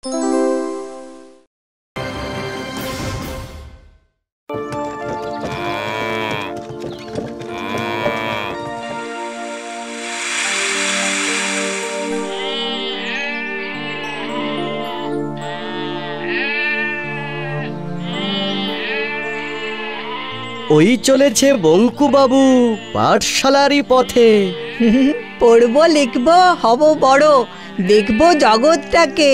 ওই চলেছে বঙ্কু বাবু পাঠশালারই পথে। পড়বো লিখবো হব বড়, দেখবো জগৎটাকে।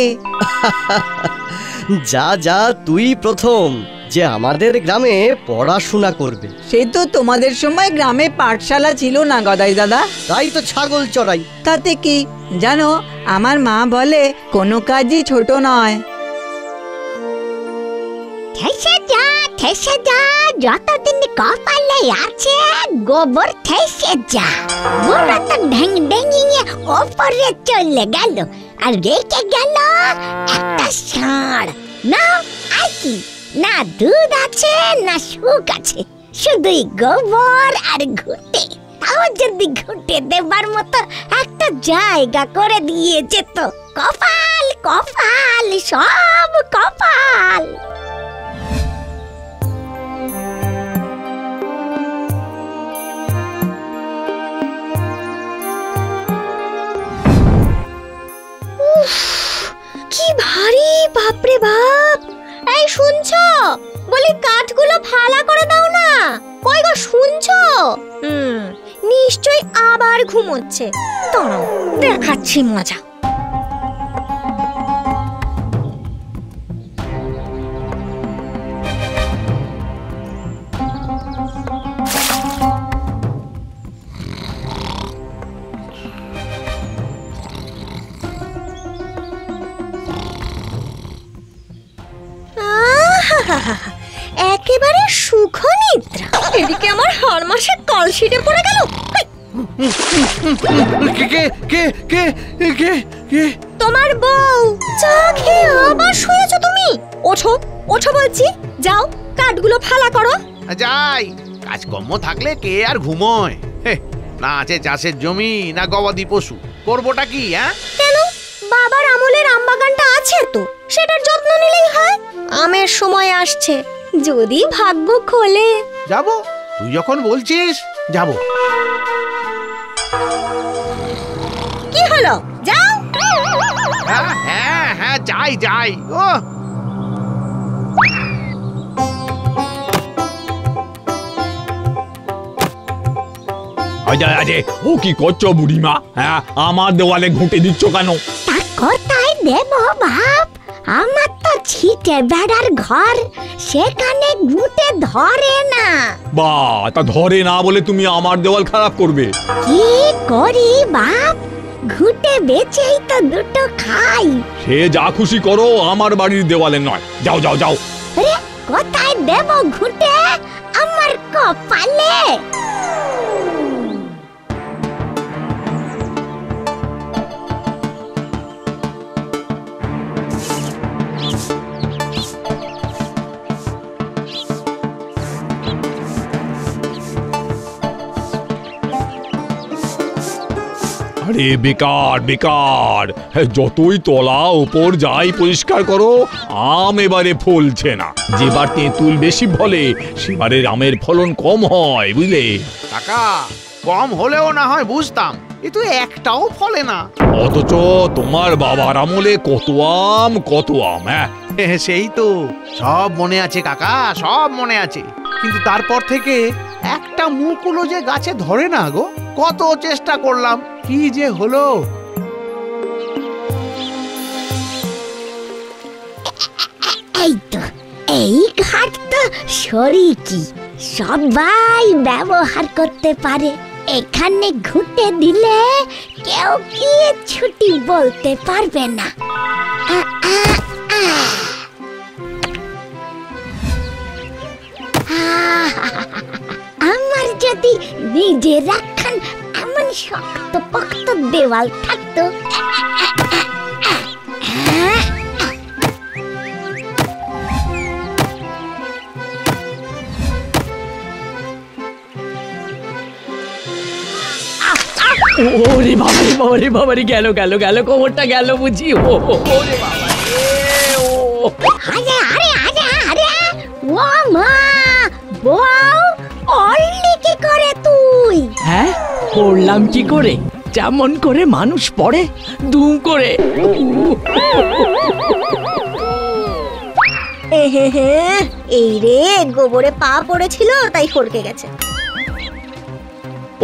যা যা তুই প্রথম যে আমাদের গ্রামে পড়াশোনা করবে। সে তো তোমাদের সময় গ্রামে পাঠশালা ছিল না গদাই দাদা। তাই তো ছাগল চড়াই। তাতে কি জানো, আমার মা বলে কোনো কাজই ছোট নয়। যতদিন কপালে আছে গোবর থেসে যা। বুড়ো তো ঢেং ঢেঙিয়ে ওপরে চলে গেল আর রেখে গেল একটা ষাঁড়। না আর কি, না দুধ আছে না সুখ আছে, শুধুই গোবর আর ঘুঁটে। তাও যদি ঘুঁটে দেবার মতো একটা জায়গা করে দিয়ে যেত। কপাল কপাল সব কপাল। কি ভারী, বাপরে বাপ। এই শুনছো? বলি কাঠগুলো ফালা করে দাও না। কই গো শুনছো? নিশ্চয়ই আবার ঘুমোচ্ছে। দাঁড়াও দেখাচ্ছি মজা। একেবারে সুখ নিদ্রা। এদিকে আমার হাড় মাসে কলসিটে পড়ে গেল। তোমার বউ। চা খেয়ে আবার শুয়েছো তুমি? ওঠো ওঠো বলছি, যাও কাঠগুলো ফালা করো। যাই, কাজকর্ম থাকলে কে আর ঘুমোয়? না আছে চাষের জমি না গবাদি পশু, করবোটা কি? কেন, বাবার আমলের আম বাগানটা আছে তো, সেটার যত্ন নিলেই হয়। আমের সময় আসছে, যদি ভাগ্য খোলে। যাবো, তুই যখন বলছিস যাবো। কি হলো, যাও। হ্যাঁ হ্যাঁ যাই যাই। ও ও কি করছো বুড়িমা? হ্যাঁ, আমার দেওয়ালে ঘুঁটে দিচ্ছ কেন? তা কোথায় দেব বাপ? আমার তো ছিটে বেড়ার ঘর, সেখানে ঘুঁটে ধরে না। বা তা ধরে না বলে তুমি আমার দেওয়াল খারাপ করবে? কি করি বাপ, ঘুঁটে বেচেই তো দুটো খাই। সে যা খুশি করো, আমার বাড়ির দেওয়ালে নয়। যাও যাও যাও। কোথায় দেব ঘুঁটে? আমার কপালে। আরে বেকার বেকার, যতই তলা ওপর যাই পরিষ্কার করো, আম এবারে ফলছে না। যেবার তেঁতুল বেশি ফলে সেবারে আমের ফলন কম হয়, বুঝলে? টাকা কম হলেও না হয় বুঝতাম, কিন্তু একটাও ফলে না। অথচ তোমার বাবার আমলে কত আম কত আম। সেই তো সব মনে আছে কাকা, সব মনে আছে, কিন্তু তারপর থেকে একটা মুকুলও যে গাছে ধরে না গো। কত চেষ্টা করলাম, কি যে হলো। এই তো, এই ঘাট তো সরিকি, সবাই ব্যবহার করতে পারে। এখানে ঘুঁটে দিলে কেউ কি ছুটি বলতে পারবে না। আমার যদি নিজে রাখান এমন শক্ত পক্ত দেওয়াল থাকতো। ওরে বাবারে বাবারে বাবারে, গেল গেল গেল, কোমরটা গেল বুঝি। ওরে বাবা। পড়লাম কি করে? যেমন করে মানুষ পড়ে, দুম করে। এই রে, গোবরে পা পড়েছিল তাই ফড়কে গেছে।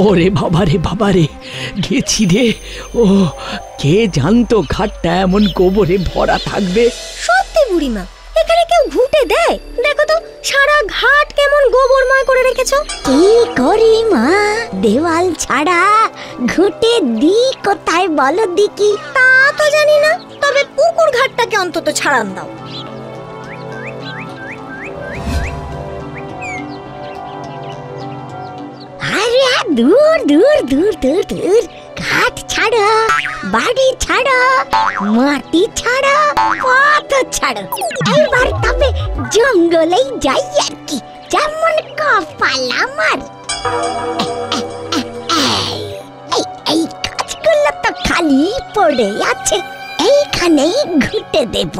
ওরে বাবারে, গেছি রে। ও, কে জানতো ঘাটটা এমন গোবরে ভরা থাকবে। সত্যি বুড়িমা, এখানে কেউ ঘুঁটে দেয়? দেখো তো সারা ঘাট কেমন গোবরময় করে রেখেছো। কি করি মা, দেওয়াল ছাড়া ঘুটে দি কোথায় বলো দিকি? তা তো জানি না, তবে পুকুর ঘাটটাকে অন্তত ছাড়ান দাও। আরে দূর দূর দূর দূর দূর, ঘাট ছাড়ো, বাড়ি ছাড়ো, মাটি ছাড়ো, পথ ছাড়ো, এবার তবে জঙ্গলেই যাই আর কি, যেমন কপাল আমার। এই গাছগুলো তো খালি পড়ে আছে, এইখানেই ঘুঁটে দেব।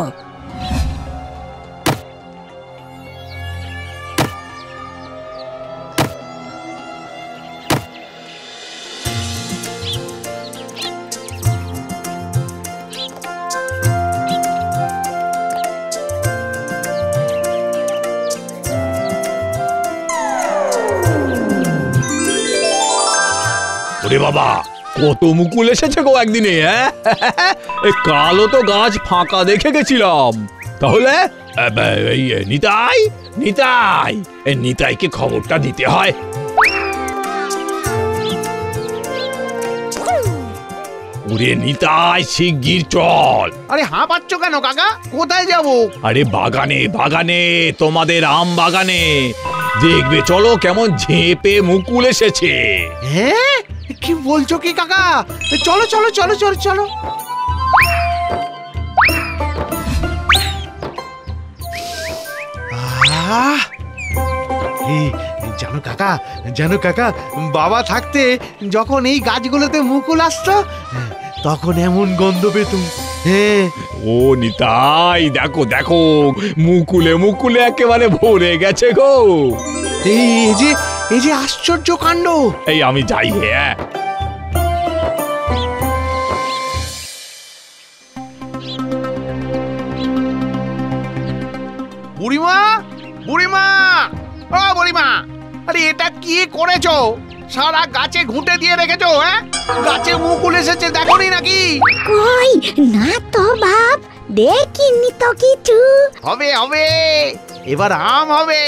ওরে বাবা, কত মুকুল এসেছে গো একদিনে। কালো তো গাছ ফাঁকা দেখে গেছিলাম। তাহলে এই নিতাইকে খবরটা দিতে হয়। ওরে নিতাই, শিগগির চল। আরে হাঁপাচ্ছ কেন কাকা? কোথায় যাবো? আরে বাগানে, তোমাদের আম বাগানে। দেখবে চলো কেমন ঝেঁপে মুকুল এসেছে। হ্যাঁ, কি বলছো কি কাকা? চলো চলো চলো চলো চলো। জানো কাকা, বাবা থাকতে যখন এই গাছগুলোতে মুকুল আসতো তখন এমন গন্ধ পেতুম। হ্যাঁ। ও নিতাই, দেখো দেখো, মুকুলে একেবারে ভরে গেছে গো। এই যে আশ্চর্য কাণ্ড। এই আমি যাই। হ্যাঁ, বুড়িমা, বুড়িমা, ও বুড়িমা, আরে এটা কি করেছো? সারা গাছে ঘুঁটে দিয়ে রেখেছো। হ্যাঁ, গাছে মুকুল এসেছে, দেখোনি নাকি? কই না তো বাপ, দেখিনি তো কিছু। হবে হবে, এবার আম হবে।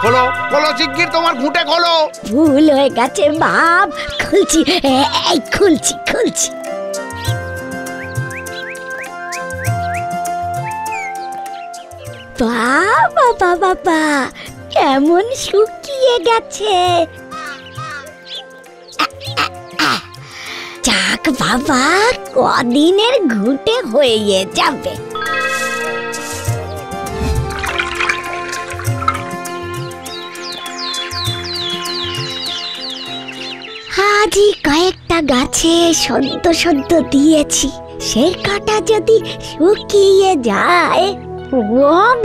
খোলো খোলো, শিগগির তোমার ঘুঁটে খোলো। ভুল হয়ে গেছে বাপ, খুলছি, এই খুলছি খুলছি। বাবা বাবা বাবা, কেমন শুকিয়ে গেছে। যাক বাবা, কদিনের ঘুঁটে হয়ে যাবে। আজই কয়েকটা গাছে সদ্য দিয়েছি, সে কাটা যদি শুকিয়ে যায়। ও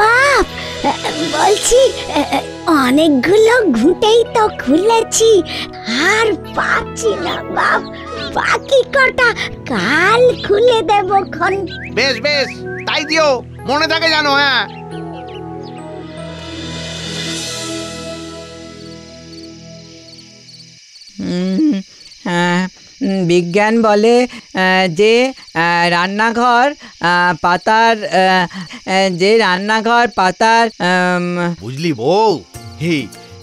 বাপ, বলছি অনেকগুলো ঘুঁটেই তো খুলেছি, আর পাচ্ছি না বাপ। বাকি কটা কাল খুলে দেব খন। বেশ বেশ, তাই দিও, মনে থাকে জানো। হ্যাঁ, বিজ্ঞান বলে যে রান্নাঘর পাতার বুঝলি বউ,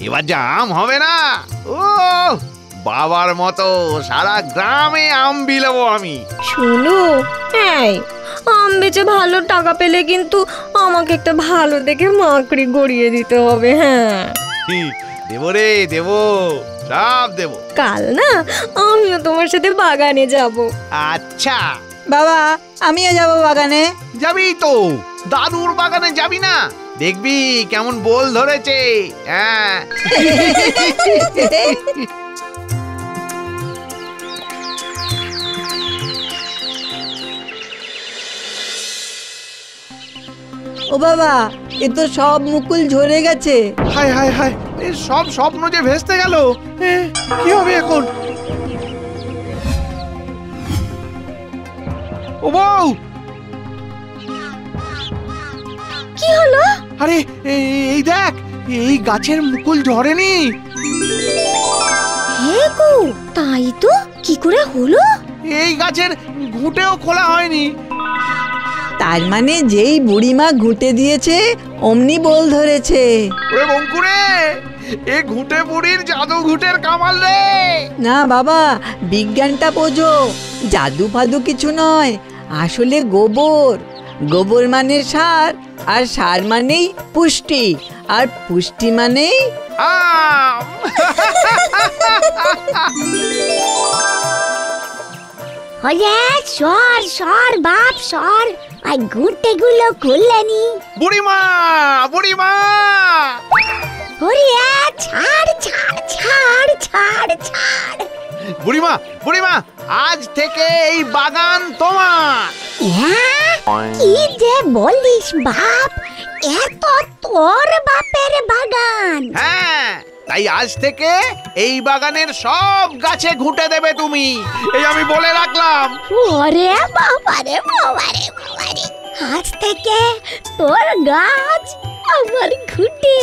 এবার যা আম হবে না, ও বাবার মতো সারা গ্রামে আম বিলাবো আমি। শুনু, এই আম বেচে ভালো টাকা পেলে কিন্তু আমাকে একটা ভালো দেখে মাকড়ি গড়িয়ে দিতে হবে। হ্যাঁ, দেবো রে, দেবো, সব দেবো। কাল না আমিও তোমার সাথে বাগানে যাব। আচ্ছা বাবা, আমিও যাব বাগানে। যাবি তো? দাদুর বাগানে যাবি না? দেখবি কেমন বোল ধরেছে। হ্যাঁ। ও বাবা, এ তো সব মুকুল ঝরে গেছে। হায় হায় হায়, সব স্বপ্ন যে ভেস্তে গেল। কি হবে এখন? ও বউ, কি হলো? আরে এই দেখ, এই গাছের মুকুল ঝরেনি। হে গো, তাই তো, কি করে হলো? এই গাছের ঘুঁটেও খোলা হয়নি। তার মানে যেই বুড়িমা ঘুঁটে দিয়েছে অমনি বল ধরেছে। ওরে বঙ্কুরে, এ ঘুঁটে বুড়ির জাদু ঘুঁটের কামাল রে। না বাবা, বিজ্ঞানটা বোঝো, জাদু ফাদু কিছু নয়, আসলে গোবর। গোবর মানে সার, আর সার মানেই পুষ্টি, আর পুষ্টি মানেই আম। ওরে সর সর বাপ সর, আর ঘুঁটে গুলো খুললেনি। বুড়িমা, বুড়িমা, ওরে ছাড় ছাড় ছাড় ছাড় ছাড়। বুড়িমা, বুড়িমা, আজ থেকে এই বাগান তোমার। হ্যাঁ, কি যে বলিস বাপ, এত তোর বাপের বাগান? হ্যাঁ, তাই আজ থেকে এই বাগানের সব গাছে ঘুঁটে দেবে তুমি, এই আমি বলে রাখলাম। ওরে বাবারে বাবারে বাবারে, আজ থেকে তোর গাছ আমার ঘুঁটে।